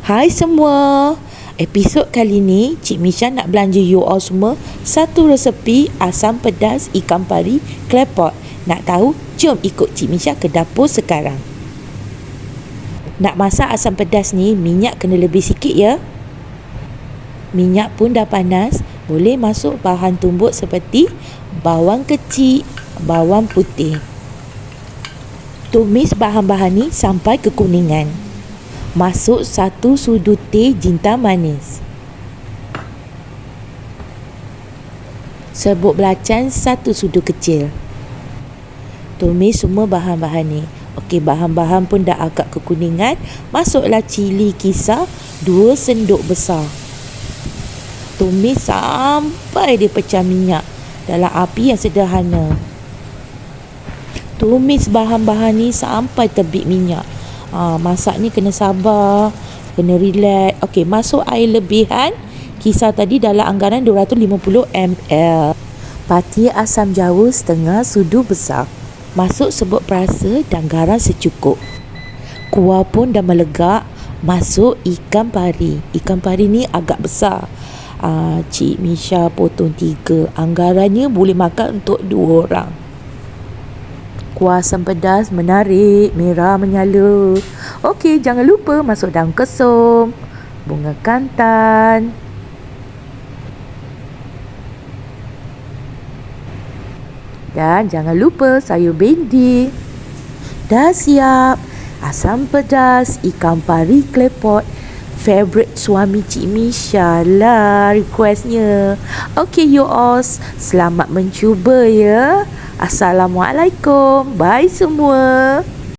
Hai semua. Episod kali ni Cik Misha nak belanja you all semua satu resepi asam pedas ikan pari klepot. Nak tahu? Jom ikut Cik Misha ke dapur sekarang. Nak masak asam pedas ni, minyak kena lebih sikit ya. Minyak pun dah panas, boleh masuk bahan tumbuk seperti bawang kecil, bawang putih. Tumis bahan-bahan ni sampai kekuningan. Masuk 1 sudu teh jintan manis. Serbuk belacan 1 sudu kecil. Tumis semua bahan-bahan ni. Okey, bahan-bahan pun dah agak kekuningan. Masuklah cili kisar 2 sendok besar. Tumis sampai dia pecah minyak dalam api yang sederhana. Tumis bahan-bahan ni sampai terbit minyak. Masak ni kena sabar, kena relax. Okey, masuk air lebihan kisar tadi dalam anggaran 250 ml. Pati asam jawa setengah sudu besar. Masuk serbuk perasa dan garam secukup. Kuah pun dah melegak. Masuk ikan pari. Ikan pari ni agak besar. Cik Misha potong 3. Anggarannya boleh makan untuk 2 orang. Kuah asam pedas menarik, merah menyala. Okey, jangan lupa masuk daun kesum, bunga kantan, dan jangan lupa sayur bendi. Dah siap asam pedas ikan pari klepot. Favorite suami Cik Misha lah requestnya. Okey you all, selamat mencuba ya. Assalamualaikum. Bye semua.